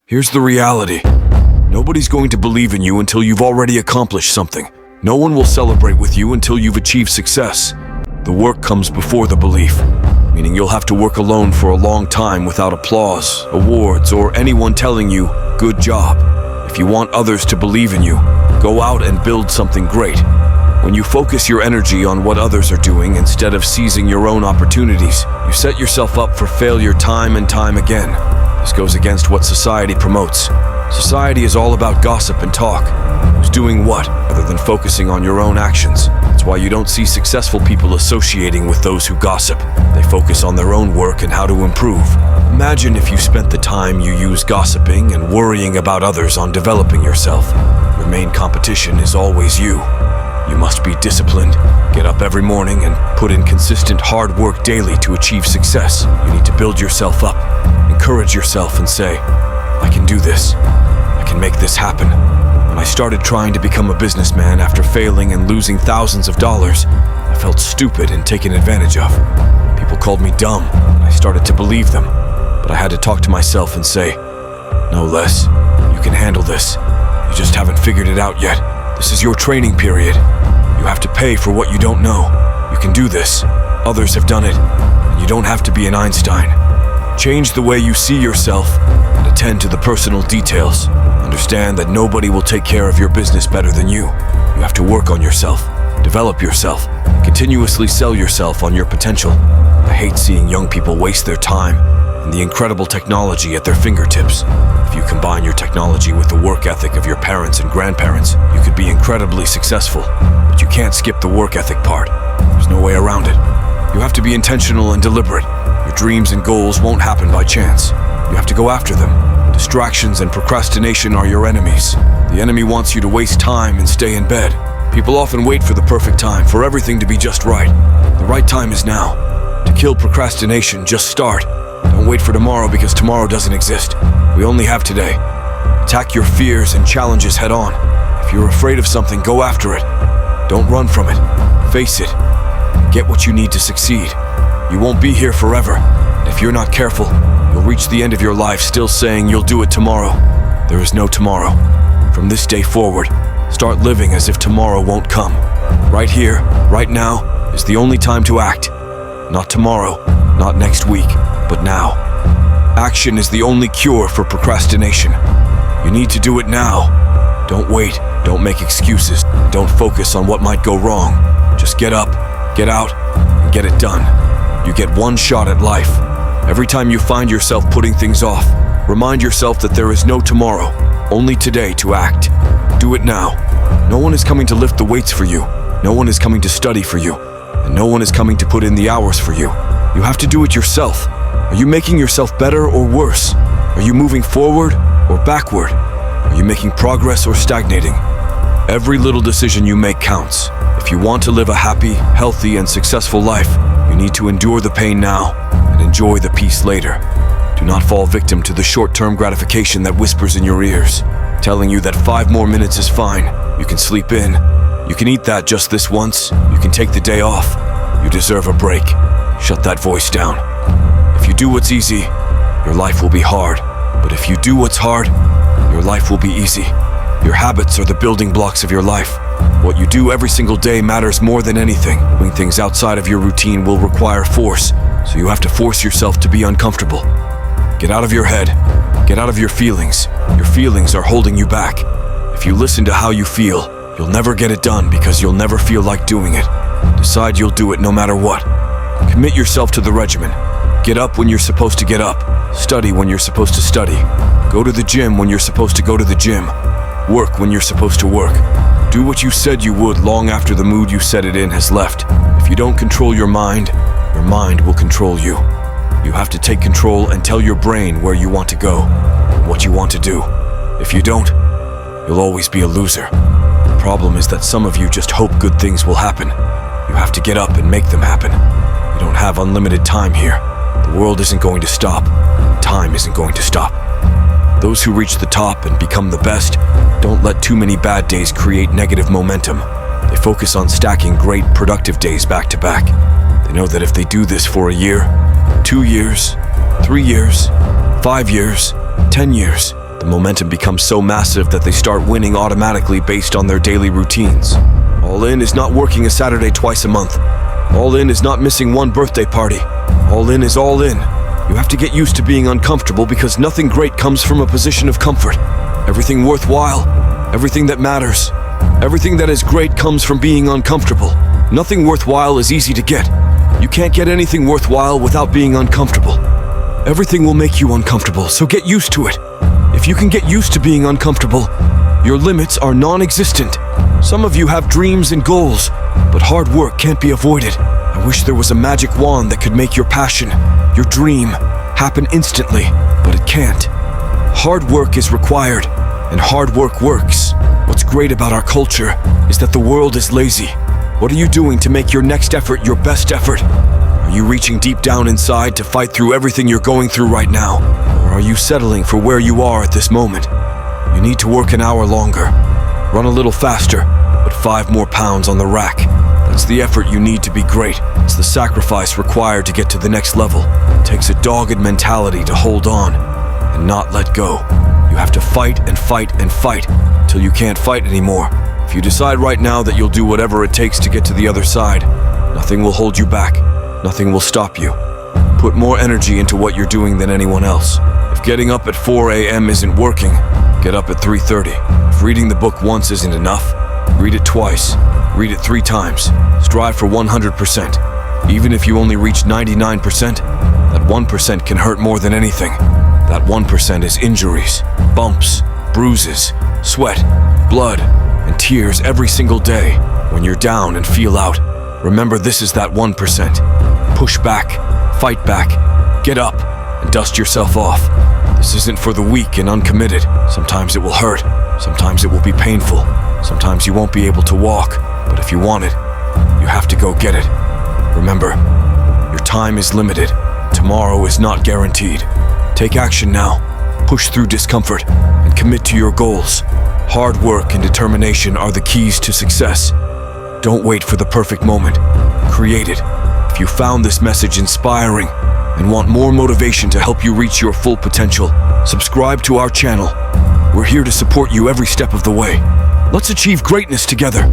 Here's the reality. Nobody's going to believe in you until you've already accomplished something. No one will celebrate with you until you've achieved success. The work comes before the belief, meaning you'll have to work alone for a long time without applause, awards, or anyone telling you, "Good job." If you want others to believe in you, go out and build something great. When you focus your energy on what others are doing instead of seizing your own opportunities, you set yourself up for failure time and time again. This goes against what society promotes. Society is all about gossip and talk. Who's doing what, rather than focusing on your own actions. That's why you don't see successful people associating with those who gossip. They focus on their own work and how to improve. Imagine if you spent the time you use gossiping and worrying about others on developing yourself. Your main competition is always you. You must be disciplined, get up every morning, and put in consistent hard work daily to achieve success. You need to build yourself up, encourage yourself, and say, "I can do this. I can make this happen." When I started trying to become a businessman after failing and losing thousands of dollars, I felt stupid and taken advantage of. People called me dumb, and I started to believe them. But I had to talk to myself and say, "No, Les, you can handle this. You just haven't figured it out yet. This is your training period. You have to pay for what you don't know. You can do this. Others have done it, and you don't have to be an Einstein." Change the way you see yourself and attend to the personal details. Understand that nobody will take care of your business better than you. You have to work on yourself, develop yourself, continuously sell yourself on your potential. I hate seeing young people waste their time and the incredible technology at their fingertips. If you combine your technology with the work ethic of your parents and grandparents, you could be incredibly successful. But you can't skip the work ethic part. There's no way around it. You have to be intentional and deliberate. Your dreams and goals won't happen by chance. You have to go after them. Distractions and procrastination are your enemies. The enemy wants you to waste time and stay in bed. People often wait for the perfect time, for everything to be just right. The right time is now. To kill procrastination, just start. Don't wait for tomorrow because tomorrow doesn't exist. We only have today. Attack your fears and challenges head on. If you're afraid of something, go after it. Don't run from it. Face it. Get what you need to succeed. You won't be here forever. And if you're not careful, you'll reach the end of your life still saying you'll do it tomorrow. There is no tomorrow. From this day forward, start living as if tomorrow won't come. Right here, right now, is the only time to act. Not tomorrow, not next week, but now. Action is the only cure for procrastination. You need to do it now. Don't wait, don't make excuses, don't focus on what might go wrong. Just get up, get out, and get it done. You get one shot at life. Every time you find yourself putting things off, remind yourself that there is no tomorrow, only today to act. Do it now. No one is coming to lift the weights for you. No one is coming to study for you. And no one is coming to put in the hours for you. You have to do it yourself. Are you making yourself better or worse? Are you moving forward or backward? Are you making progress or stagnating? Every little decision you make counts. If you want to live a happy, healthy, and successful life, you need to endure the pain now and enjoy the peace later. Do not fall victim to the short-term gratification that whispers in your ears, telling you that 5 more minutes is fine. You can sleep in. You can eat that just this once. You can take the day off. You deserve a break. Shut that voice down. If you do what's easy, your life will be hard. But if you do what's hard, your life will be easy. Your habits are the building blocks of your life. What you do every single day matters more than anything. Doing things outside of your routine will require force, so you have to force yourself to be uncomfortable. Get out of your head. Get out of your feelings. Your feelings are holding you back. If you listen to how you feel, you'll never get it done because you'll never feel like doing it. Decide you'll do it no matter what. Commit yourself to the regimen. Get up when you're supposed to get up. Study when you're supposed to study. Go to the gym when you're supposed to go to the gym. Work when you're supposed to work. Do what you said you would long after the mood you set it in has left. If you don't control your mind will control you. You have to take control and tell your brain where you want to go and what you want to do. If you don't, you'll always be a loser. The problem is that some of you just hope good things will happen. You have to get up and make them happen. You don't have unlimited time here. The world isn't going to stop. Time isn't going to stop. Those who reach the top and become the best don't let too many bad days create negative momentum. They focus on stacking great, productive days back to back. They know that if they do this for a year, 2 years, 3 years, 5 years, 10 years, The momentum becomes so massive that they start winning automatically based on their daily routines. All in is not working a Saturday twice a month. All in is not missing one birthday party. All in is all in. You have to get used to being uncomfortable because nothing great comes from a position of comfort. Everything worthwhile, everything that matters, everything that is great comes from being uncomfortable. Nothing worthwhile is easy to get. You can't get anything worthwhile without being uncomfortable. Everything will make you uncomfortable, so get used to it. If you can get used to being uncomfortable, your limits are non-existent. Some of you have dreams and goals, but hard work can't be avoided. I wish there was a magic wand that could make your passion, your dream, happen instantly, but it can't. Hard work is required, and hard work works. What's great about our culture is that the world is lazy. What are you doing to make your next effort your best effort? Are you reaching deep down inside to fight through everything you're going through right now? Or are you settling for where you are at this moment? You need to work an hour longer. Run a little faster, put 5 more pounds on the rack. That's the effort you need to be great. It's the sacrifice required to get to the next level. It takes a dogged mentality to hold on and not let go. You have to fight and fight and fight till you can't fight anymore. If you decide right now that you'll do whatever it takes to get to the other side, nothing will hold you back. Nothing will stop you. Put more energy into what you're doing than anyone else. If getting up at 4 a.m. isn't working, get up at 3:30. If reading the book once isn't enough, read it twice. Read it 3 times. Strive for 100%. Even if you only reach 99%, that 1% can hurt more than anything. That 1% is injuries, bumps, bruises, sweat, blood, and tears every single day. When you're down and feel out, remember this is that 1%. Push back, fight back, get up, and dust yourself off. This isn't for the weak and uncommitted. Sometimes it will hurt. Sometimes it will be painful. Sometimes you won't be able to walk. But if you want it, you have to go get it. Remember, your time is limited. Tomorrow is not guaranteed. Take action now. Push through discomfort and commit to your goals. Hard work and determination are the keys to success. Don't wait for the perfect moment. Create it. If you found this message inspiring and want more motivation to help you reach your full potential, subscribe to our channel. We're here to support you every step of the way. Let's achieve greatness together.